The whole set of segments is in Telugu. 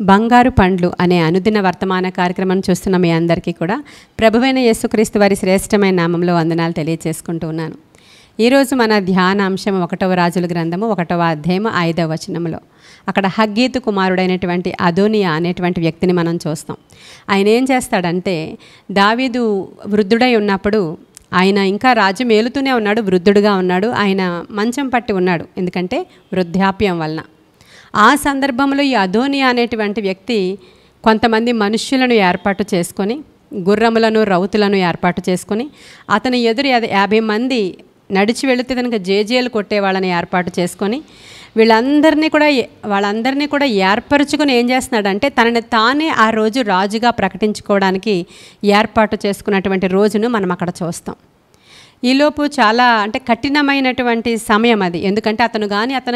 బంగారు పండ్లు అనే అనుదిన వర్తమాన కార్యక్రమం చూస్తున్న మీ అందరికీ కూడా ప్రభువైన యేసుక్రీస్తు వారి శ్రేష్టమైన నామంలో వందనాలు తెలియజేసుకుంటూ ఉన్నాను. ఈరోజు మన ధ్యానాంశం 1వ రాజుల గ్రంథము 1వ అధ్యాయం 5వ వచనంలో అక్కడ హగ్గీతు కుమారుడైనటువంటి అదోనియా అనేటువంటి వ్యక్తిని మనం చూస్తాం. ఆయన ఏం చేస్తాడంటే, దావీదు వృద్ధుడై ఉన్నప్పుడు ఆయన ఇంకా రాజ్యం ఏలుతూనే ఉన్నాడు, వృద్ధుడుగా ఉన్నాడు, ఆయన మంచం పట్టి ఉన్నాడు, ఎందుకంటే వృద్ధాప్యం వలన. ఆ సందర్భంలో ఈ అదోనియా అనేటువంటి వ్యక్తి కొంతమంది మనుష్యులను ఏర్పాటు చేసుకొని, గుర్రములను రౌతులను ఏర్పాటు చేసుకొని, అతని ఎదురు 50 మంది నడిచి వెళితే కనుక జేజేలు కొట్టే వాళ్ళని ఏర్పాటు చేసుకొని, వాళ్ళందరినీ కూడా ఏర్పరచుకొని ఏం చేస్తున్నాడంటే, తనని తానే ఆ రోజు రాజుగా ప్రకటించుకోవడానికి ఏర్పాటు చేసుకున్నటువంటి రోజును మనం అక్కడ చూస్తాం. ఈలోపు చాలా కఠినమైనటువంటి సమయం అది. ఎందుకంటే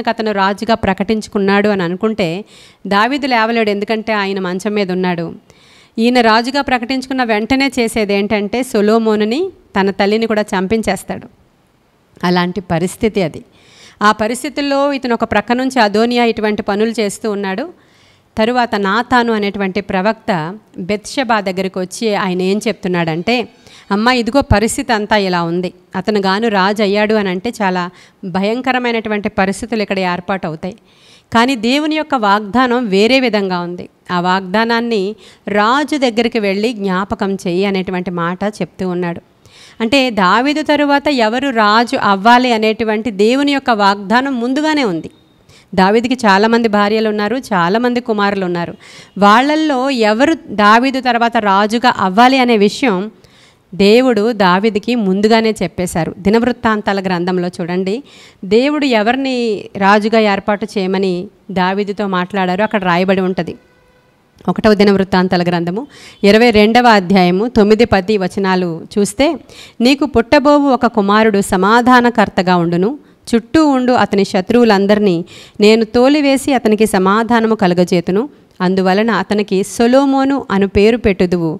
అతను రాజుగా ప్రకటించుకున్నాడు అని అనుకుంటే దావీదు లేవలేడు, ఎందుకంటే ఆయన మంచం మీద ఉన్నాడు. ఈయన రాజుగా ప్రకటించుకున్న వెంటనే చేసేది ఏంటంటే, సొలొమోనుని తన తల్లిని కూడా చంపించేస్తాడు. అలాంటి పరిస్థితి అది. ఆ పరిస్థితుల్లో ఇతను ఒక ప్రక్క నుంచి అదోనియా ఇటువంటి పనులు చేస్తూ ఉన్నాడు. తరువాత నాతాను అనేటువంటి ప్రవక్త బెత్షెబా దగ్గరికి వచ్చి ఆయన ఏం చెప్తున్నాడంటే, అమ్మ ఇదిగో పరిస్థితి అంతా ఇలా ఉంది, అతను గాను రాజు అయ్యాడు అని అంటే చాలా భయంకరమైనటువంటి పరిస్థితులు ఇక్కడ ఏర్పాటు అవుతాయి. కానీ దేవుని యొక్క వాగ్దానం వేరే విధంగా ఉంది. ఆ వాగ్దానాన్ని రాజు దగ్గరికి వెళ్ళి జ్ఞాపకం చెయ్యి అనేటువంటి మాట చెప్తూ ఉన్నాడు. అంటే దావీదు తరువాత ఎవరు రాజు అవ్వాలి అనేటువంటి దేవుని యొక్క వాగ్దానం ముందుగానే ఉంది. దావీదుకి చాలామంది భార్యలు ఉన్నారు, చాలామంది కుమారులు ఉన్నారు. వాళ్ళల్లో ఎవరు దావీదు తర్వాత రాజుగా అవ్వాలి అనే విషయం దేవుడు దావీదుకి ముందుగానే చెప్పేశారు. దినవృత్తాంతాల గ్రంథంలో చూడండి, దేవుడు ఎవరిని రాజుగా ఏర్పాటు చేయమని దావీదుతో మాట్లాడారో అక్కడ రాయబడి ఉంటుంది. 1వ దినవృత్తాంతాల గ్రంథము 22వ అధ్యాయము 9-10 వచనాలు చూస్తే, నీకు పుట్టబోవు ఒక కుమారుడు సమాధానకర్తగా ఉండును, చుట్టూ ఉండు అతని శత్రువులందరినీ నేను తోలివేసి అతనికి సమాధానము కలుగజేతును, అందువలన అతనికి సొలొమోను అను పేరు పెట్టుదువు,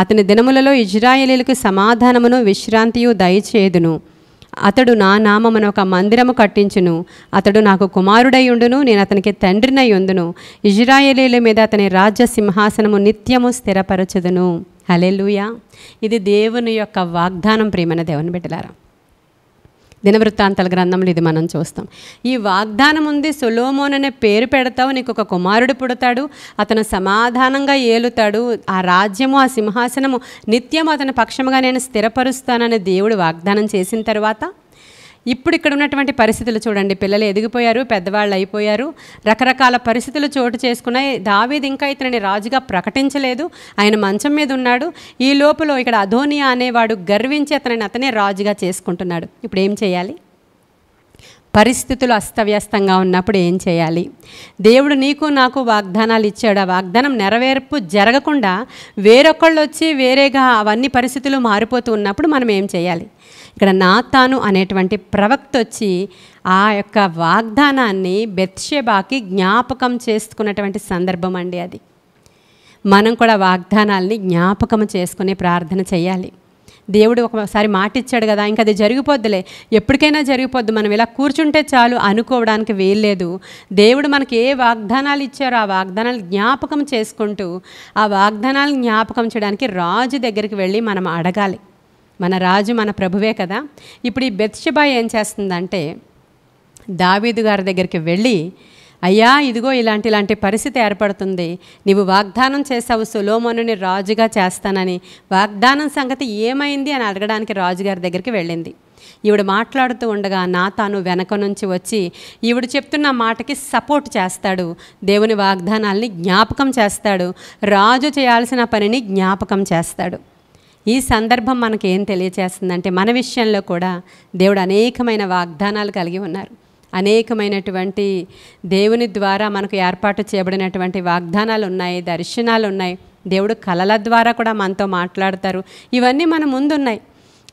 అతని దినములలో ఇజ్రాయేలీలకు సమాధానమును విశ్రాంతియు దయచేయుదును, అతడు నా నామమున ఒక మందిరము కట్టించును, అతడు నాకు కుమారుడై ఉండును, నేను అతనికి తండ్రినై ఉందును, ఇజ్రాయేలీల మీద అతని రాజ్య సింహాసనము నిత్యము స్థిరపరచుదును. హల్లెలూయా. ఇది దేవుని యొక్క వాగ్దానం. ప్రియమైన దేవుని బిడ్డలారా, దినవృత్తాంతాల గ్రంథంలో ఇది మనం చూస్తాం. ఈ వాగ్దానం ఉంది, సొలొమోను అనే పేరు పెడతావు, నీకు ఒక కుమారుడు పుడతాడు, అతను సమాధానంగా ఏలుతాడు, ఆ రాజ్యము ఆ సింహాసనము నిత్యం అతని పక్షముగా నేను స్థిరపరుస్తానని దేవుడు వాగ్దానం చేసిన తర్వాత, ఇప్పుడు ఇక్కడ ఉన్నటువంటి పరిస్థితులు చూడండి. పిల్లలు ఎదిగిపోయారు, పెద్దవాళ్ళు అయిపోయారు, రకరకాల పరిస్థితులు చోటు చేసుకున్నాయి. దావీదు ఇంకా ఇతనిని రాజుగా ప్రకటించలేదు, ఆయన మంచం మీద ఉన్నాడు. ఈ లోపల ఇక్కడ అదోనియా అనేవాడు గర్వించి అతనే రాజుగా చేసుకుంటున్నాడు. ఇప్పుడు ఏం చేయాలి? పరిస్థితులు అస్తవ్యస్తంగా ఉన్నప్పుడు ఏం చేయాలి? దేవుడు నీకు నాకు వాగ్దానాలు ఇచ్చాడు. ఆ వాగ్దానం నెరవేర్పు జరగకుండా వేరొకళ్ళు వచ్చి వేరేగా అవన్నీ పరిస్థితులు మారిపోతూ ఉన్నప్పుడు మనం ఏం చేయాలి? ఇక్కడ నాతాను అనేటువంటి ప్రవక్త వచ్చి ఆ యొక్క వాగ్దానాన్ని బెత్షెబాకి జ్ఞాపకం చేసుకున్నటువంటి సందర్భం అండి అది. మనం కూడా వాగ్దానాల్ని జ్ఞాపకం చేసుకుని ప్రార్థన చేయాలి. దేవుడు ఒకసారి మాట ఇచ్చాడు కదా, ఇంకా అది జరిగిపోద్దులే, ఎప్పటికైనా జరిగిపోద్దు, మనం ఇలా కూర్చుంటే చాలు అనుకోవడానికి వీల్లేదు. దేవుడు మనకి ఏ వాగ్దానాలు ఇచ్చారో ఆ వాగ్దానాలు జ్ఞాపకం చేసుకుంటూ ఆ వాగ్దానాలు జ్ఞాపకం చేయడానికి రాజు దగ్గరికి వెళ్ళి మనం అడగాలి. మన రాజు మన ప్రభువే కదా. ఇప్పుడు ఈ బెత్షెబా ఏం చేస్తుందంటే, దావీదు గారి దగ్గరికి వెళ్ళి, అయ్యా ఇదిగో ఇలాంటి పరిస్థితి ఏర్పడుతుంది, నీవు వాగ్దానం చేసావు సొలొమోనుని రాజుగా చేస్తానని, వాగ్దానం సంగతి ఏమైంది అని అడగడానికి రాజుగారి దగ్గరికి వెళ్ళింది. ఈవిడ మాట్లాడుతూ ఉండగా నాతాను వెనక నుంచి వచ్చి ఈవిడ చెప్తున్న మాటకి సపోర్ట్ చేస్తాడు, దేవుని వాగ్దానాల్ని జ్ఞాపకం చేస్తాడు, రాజు చేయాల్సిన పనిని జ్ఞాపకం చేస్తాడు. ఈ సందర్భం మనకి ఏం తెలియచేస్తుందంటే, మన విషయంలో కూడా దేవుడు అనేకమైన వాగ్దానాలు కలిగి ఉన్నారు. అనేకమైనటువంటి దేవుని ద్వారా మనకు ఏర్పాటు చేయబడినటువంటి వాగ్దానాలు ఉన్నాయి, దర్శనాలు ఉన్నాయి. దేవుడు కలల ద్వారా కూడా మనతో మాట్లాడతారు. ఇవన్నీ మన ముందున్నాయి.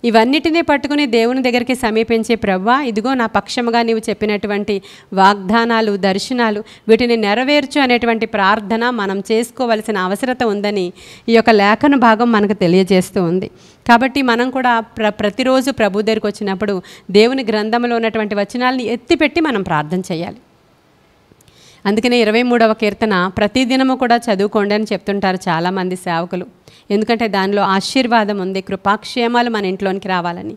ఇవన్నిటినీ పట్టుకుని దేవుని దగ్గరికి సమీపించే, ప్రభువా ఇదిగో నా పక్షముగా నీవు చెప్పినటువంటి వాగ్దానాలు, దర్శనాలు, వీటిని నెరవేర్చు అనేటువంటి ప్రార్థన మనం చేసుకోవలసిన అవసరత ఉందని ఈ యొక్క లేఖన భాగం మనకు తెలియజేస్తూ ఉంది. కాబట్టి మనం కూడా ప్రతిరోజు ప్రభు దగ్గరికి వచ్చినప్పుడు దేవుని గ్రంథంలో ఉన్నటువంటి వచనాలని ఎత్తిపెట్టి మనం ప్రార్థన చేయాలి. అందుకనే 23వ కీర్తన ప్రతిదినము కూడా చదువుకోండి అని చెప్తుంటారు చాలామంది సేవకులు. ఎందుకంటే దానిలో ఆశీర్వాదం ఉంది, కృపాక్షేమాలు మన ఇంట్లోనికి రావాలని,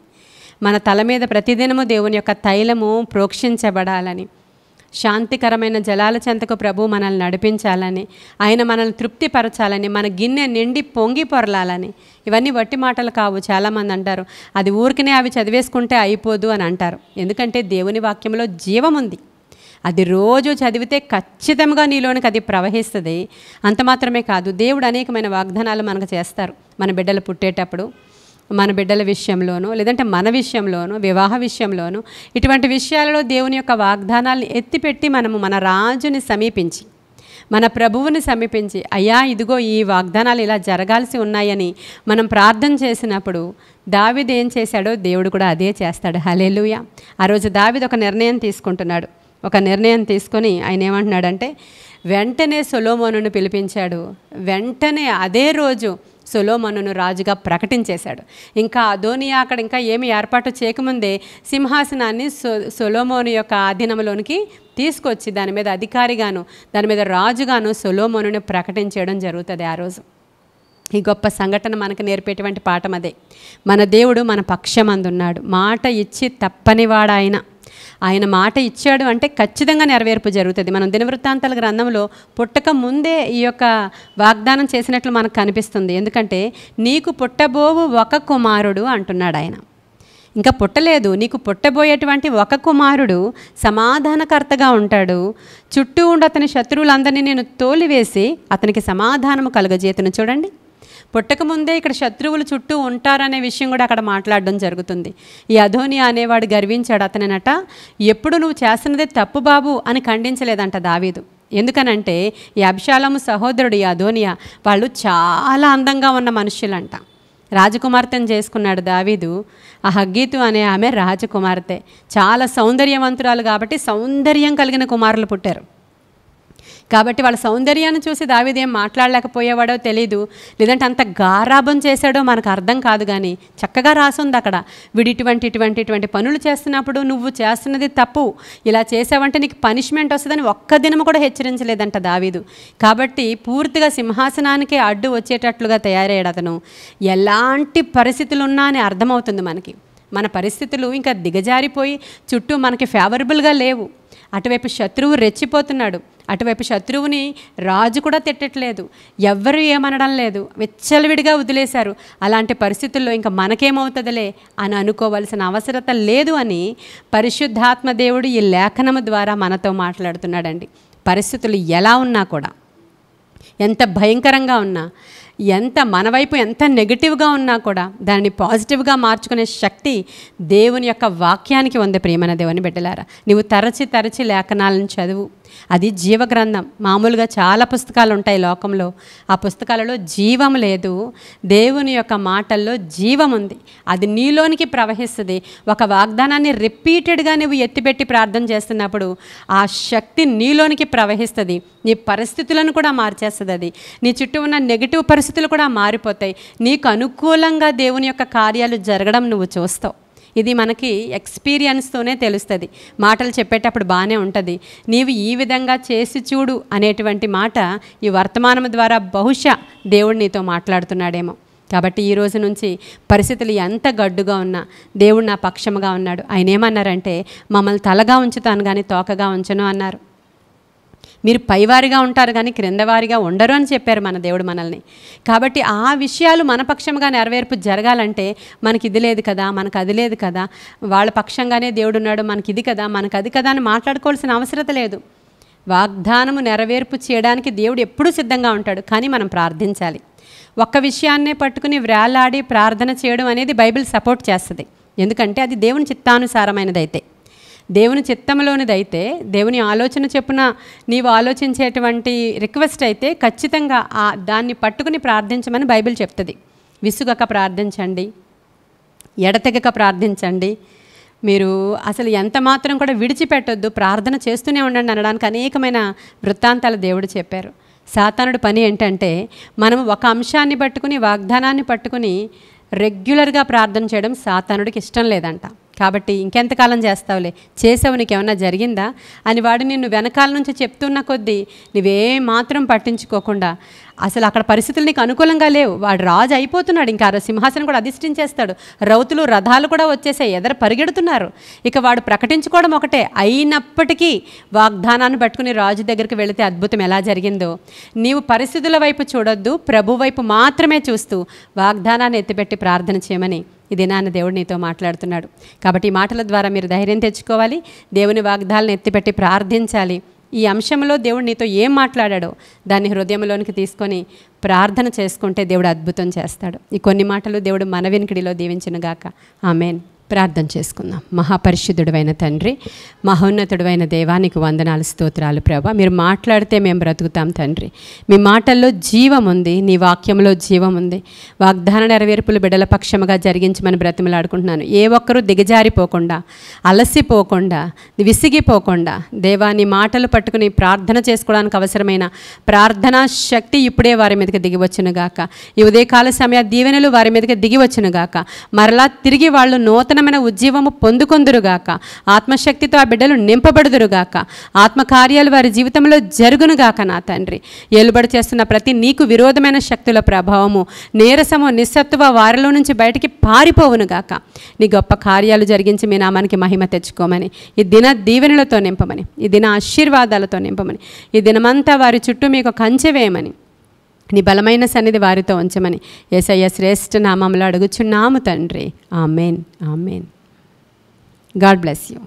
మన తల మీద ప్రతిదినము దేవుని యొక్క తైలము ప్రోక్షించబడాలని, శాంతికరమైన జలాల చెంతకు ప్రభు మనల్ని నడిపించాలని, ఆయన మనల్ని తృప్తిపరచాలని, మన గిన్నె నిండి పొంగి పొరలాలని. ఇవన్నీ వట్టి మాటలు కావు. చాలామంది అంటారు అది ఊరికనే అవి చదివేసుకుంటే అయిపోదు అని అంటారు. ఎందుకంటే దేవుని వాక్యంలో జీవం ఉంది. అది రోజు చదివితే ఖచ్చితంగా నీలోనికి అది ప్రవహిస్తుంది. అంత మాత్రమే కాదు, దేవుడు అనేకమైన వాగ్దానాలు మనకు చేస్తారు. మన బిడ్డలు పుట్టేటప్పుడు, మన బిడ్డల విషయంలోనూ, లేదంటే మన విషయంలోనూ, వివాహ విషయంలోనూ, ఇటువంటి విషయాలలో దేవుని యొక్క వాగ్దానాలను ఎత్తిపెట్టి మనము మన రాజుని సమీపించి, మన ప్రభువుని సమీపించి, అయ్యా ఇదిగో ఈ వాగ్దానాలు ఇలా జరగాల్సి ఉన్నాయని మనం ప్రార్థన చేసినప్పుడు దావీదు ఏం చేశాడో దేవుడు కూడా అదే చేస్తాడు. హల్లెలూయా. ఆ రోజు దావీదు ఒక నిర్ణయం తీసుకుంటున్నాడు. ఒక నిర్ణయం తీసుకొని ఆయన ఏమంటున్నాడంటే, వెంటనే సొలొమోనును పిలిపించాడు. వెంటనే అదే రోజు సొలొమోనును రాజుగా ప్రకటించేశాడు. ఇంకా అదోనియా అక్కడ ఇంకా ఏమి ఏర్పాటు చేయకముందే సింహాసనాన్ని సొలొమోను యొక్క ఆధీనంలోనికి తీసుకొచ్చి దాని మీద అధికారిగాను, దాని మీద రాజుగాను సొలొమోనుని ప్రకటించడం జరుగుతుంది ఆ రోజు. ఈ గొప్ప సంఘటన మనకు నేర్పేటువంటి పాఠం అదే. మన దేవుడు మన పక్షమందున్నాడు. మాట ఇచ్చి తప్పనివాడు ఆయన. ఆయన మాట ఇచ్చాడు అంటే ఖచ్చితంగా నెరవేర్పు జరుగుతుంది. మనం దినవృత్తాంతాల గ్రంథంలో పుట్టక ముందే ఈ యొక్క వాగ్దానం చేసినట్లు మనకు కనిపిస్తుంది. ఎందుకంటే నీకు పుట్టబోవు ఒక కుమారుడు అంటున్నాడు ఆయన. ఇంకా పుట్టలేదు, నీకు పుట్టబోయేటువంటి ఒక కుమారుడు సమాధానకర్తగా ఉంటాడు. చుట్టూ ఉండి అతని శత్రువులందరినీ నేను తోలివేసి అతనికి సమాధానము కలుగజేతును. చూడండి, పుట్టకముందే ఇక్కడ శత్రువులు చుట్టూ ఉంటారనే విషయం కూడా అక్కడ మాట్లాడడం జరుగుతుంది. ఈ అదోనియా అనేవాడు గర్వించాడు. అతనినట ఎప్పుడు నువ్వు చేస్తున్నదే తప్పు బాబు అని ఖండించలేదంట దావీదు. ఎందుకనంటే ఈ అబ్షాలోము సహోదరుడు ఈ అదోనియా వాళ్ళు చాలా అందంగా ఉన్న మనుషులంట. రాజకుమార్తెను చేసుకున్నాడు దావీదు. ఆ హగ్గీతు అనే ఆమె రాజకుమార్తె, చాలా సౌందర్యవంతురాలు కాబట్టి సౌందర్యం కలిగిన కుమారులు పుట్టారు. కాబట్టి వాళ్ళ సౌందర్యాన్ని చూసి దావీదు ఏం మాట్లాడలేకపోయేవాడో తెలీదు, లేదంటే అంత గారాబం చేశాడో మనకు అర్థం కాదు. కానీ చక్కగా రాసుంది అక్కడ, వీడు ఇటువంటి పనులు చేస్తున్నప్పుడు నువ్వు చేస్తున్నది తప్పు, ఇలా చేసావంటే నీకు పనిష్మెంట్ వస్తుందని ఒక్క దినము కూడా హెచ్చరించలేదంట దావీదు. కాబట్టి పూర్తిగా సింహాసనానికే అడ్డు వచ్చేటట్లుగా తయారయ్యాడు అతను. ఎలాంటి పరిస్థితులు ఉన్నా అని అర్థమవుతుంది మనకి. మన పరిస్థితులు ఇంకా దిగజారిపోయి చుట్టూ మనకి ఫేవరబుల్గా లేవు. అటువైపు శత్రువు రెచ్చిపోతున్నాడు. అటువైపు శత్రువుని రాజు కూడా తిట్టట్లేదు, ఎవ్వరూ ఏమనడం లేదు, విచ్చలవిడిగా వదిలేశారు. అలాంటి పరిస్థితుల్లో ఇంకా మనకేమవుతుందిలే అని అనుకోవాల్సిన అవసరత లేదు అని పరిశుద్ధాత్మ దేవుడు ఈ లేఖనము ద్వారా మనతో మాట్లాడుతున్నాడండి. పరిస్థితులు ఎలా ఉన్నా కూడా, ఎంత భయంకరంగా ఉన్నా, ఎంత మన వైపు ఎంత నెగిటివ్గా ఉన్నా కూడా దాన్ని పాజిటివ్గా మార్చుకునే శక్తి దేవుని యొక్క వాక్యానికి ఉంది. ప్రియమైన దేవుని బిడ్డలారా, నువ్వు తరచి లేఖనాలను చదువు. అది జీవగ్రంథం. మామూలుగా చాలా పుస్తకాలు ఉంటాయి లోకంలో, ఆ పుస్తకాలలో జీవం లేదు. దేవుని యొక్క మాటల్లో జీవం ఉంది. అది నీలోనికి ప్రవహిస్తుంది. ఒక వాగ్దానాన్ని రిపీటెడ్గా నువ్వు ఎత్తిపెట్టి ప్రార్థన చేస్తున్నప్పుడు ఆ శక్తి నీలోనికి ప్రవహిస్తుంది. నీ పరిస్థితులను కూడా మార్చేస్తుంది. అది నీ చుట్టూ ఉన్న నెగిటివ్ పరిస్థితులు కూడా మారిపోతాయి. నీకు అనుకూలంగా దేవుని యొక్క కార్యాలు జరగడం నువ్వు చూస్తావు. ఇది మనకి ఎక్స్పీరియన్స్తోనే తెలుస్తుంది. మాటలు చెప్పేటప్పుడు బాగానే ఉంటుంది. నీవు ఈ విధంగా చేసి చూడు అనేటువంటి మాట ఈ వర్తమానం ద్వారా బహుశా దేవుడు నీతో మాట్లాడుతున్నాడేమో. కాబట్టి ఈ రోజు నుంచి పరిస్థితులు ఎంత గడ్డుగా ఉన్నా దేవుడు నా పక్షముగా ఉన్నాడు. ఆయన ఏమన్నారంటే, మమ్మల్ని తలగా ఉంచుతాను కానీ తోకగా ఉంచను అన్నారు. మీరు పైవారిగా ఉంటారు కానీ క్రిందవారిగా ఉండరు అని చెప్పారు మన దేవుడు మనల్ని. కాబట్టి ఆ విషయాలు మన పక్షంగా నెరవేర్పు జరగాలంటే మనకి ఇది లేదు కదా, మనకు అది లేదు కదా, వాళ్ళ పక్షంగానే దేవుడు ఉన్నాడు, మనకి ఇది కదా, మనకు అది కదా అని మాట్లాడుకోవాల్సిన అవసరం లేదు. వాగ్దానము నెరవేర్పు చేయడానికి దేవుడు ఎప్పుడూ సిద్ధంగా ఉంటాడు. కానీ మనం ప్రార్థించాలి. ఒక్క విషయాన్నే పట్టుకుని వ్రేలాడి ప్రార్థన చేయడం అనేది బైబిల్ సపోర్ట్ చేస్తుంది. ఎందుకంటే అది దేవుని చిత్తానుసారమైనదైతే, దేవుని చిత్తంలోనిదైతే, దేవుని ఆలోచన చెప్పున నీవు ఆలోచించేటువంటి రిక్వెస్ట్ అయితే ఖచ్చితంగా దాన్ని పట్టుకుని ప్రార్థించమని బైబిల్ చెప్తుంది. విసుగక ప్రార్థించండి, ఎడతెగక ప్రార్థించండి, మీరు అసలు ఎంత మాత్రం కూడా విడిచిపెట్టొద్దు, ప్రార్థన చేస్తూనే ఉండండి అనడానికి అనేకమైన వృత్తాంతాలు దేవుడు చెప్పారు. సాతానుడి పని ఏంటంటే మనం ఒక అంశాన్ని పట్టుకుని, వాగ్దానాన్ని పట్టుకుని రెగ్యులర్గా ప్రార్థన చేయడం సాతానుడికి ఇష్టం లేదంట. కాబట్టి ఇంకెంతకాలం చేస్తావులే, చేసావు, నీకేమన్నా జరిగిందా అని వాడు నిన్ను వెనకాల నుంచి చెప్తున్న కొద్దీ నువ్వేం మాత్రం పట్టించుకోకుండా, అసలు అక్కడ పరిస్థితులు నీకు అనుకూలంగా లేవు, వాడు రాజు అయిపోతున్నాడు, ఇంకా సింహాసనం కూడా అధిష్ఠించేస్తాడు, రౌతులు రథాలు కూడా వచ్చేసాయి, ఎదరు పరిగెడుతున్నారు, ఇక వాడు ప్రకటించుకోవడం ఒకటే. అయినప్పటికీ వాగ్దానాన్ని పట్టుకుని రాజు దగ్గరికి వెళితే అద్భుతం ఎలా జరిగిందో, నీవు పరిస్థితుల వైపు చూడొద్దు, ప్రభు వైపు మాత్రమే చూస్తూ వాగ్దానాన్ని ఎత్తిపెట్టి ప్రార్థన చేయమని ఈ దినాన్న దేవుడు నీతో మాట్లాడుతున్నాడు. కాబట్టి ఈ మాటల ద్వారా మీరు ధైర్యం తెచ్చుకోవాలి, దేవుని వాగ్దానాలను ఎత్తిపెట్టి ప్రార్థించాలి. ఈ అంశంలో దేవుడు నీతో ఏం మాట్లాడాడో దాన్ని హృదయంలోనికి తీసుకొని ప్రార్థన చేసుకుంటే దేవుడు అద్భుతం చేస్తాడు. ఈ కొన్ని మాటలు దేవుడు మన వినికిడిలో దీవించునుగాక. ఆమేన్. ప్రార్థన చేసుకుందాం. మహాపరిశుద్ధుడైన తండ్రి, మహోన్నతుడైన దేవానికి వందనాలు, స్తోత్రాలు ప్రభా. మీరు మాట్లాడితే మేము బ్రతుకుతాం తండ్రి. మీ మాటల్లో జీవం ఉంది, నీ వాక్యంలో జీవం ఉంది. వాగ్దాన నెరవేర్పులు బిడ్డల పక్షముగా జరిగించమని బ్రతిమలాడుకుంటున్నాను. ఏ ఒక్కరూ దిగజారిపోకుండా, అలసిపోకుండా, విసిగిపోకుండా దేవా నీ మాటలు పట్టుకుని ప్రార్థన చేసుకోవడానికి అవసరమైన ప్రార్థనా శక్తి ఇప్పుడే వారి మీదకి దిగివచ్చునుగాక. ఈ ఉదయకాల సమయ దీవెనలు వారి మీదకి దిగివచ్చునుగాక. మరలా తిరిగి వాళ్ళు నూతనమైన ఉజ్జీవము పొందుకొందురుగాక. ఆత్మశక్తితో ఆ బిడ్డలు నింపబడుదురుగాక. ఆత్మకార్యాలు వారి జీవితంలో జరుగునుగాక. నా తండ్రి, ఏలుబడి చేస్తున్న ప్రతి నీకు విరోధమైన శక్తుల ప్రభావము, నీరసము, నిస్సత్తువ వారిలో నుంచి బయటికి పారిపోవునుగాక. నీ గొప్ప కార్యాలు జరిగించి మీ నామానికి మహిమ తెచ్చుకోమని, ఈ దిన దీవెనలతో నింపమని, ఈ దిన ఆశీర్వాదాలతో నింపమని, ఈ దినమంతా వారి చుట్టూ మీకు కంచె వేయమని, నీ బలమైన సన్నిధి వారితో ఉంచమని యేసయ్య శ్రేష్ఠ నామములో అడుగుచున్నాము తండ్రి. Amen. Amen. God bless you.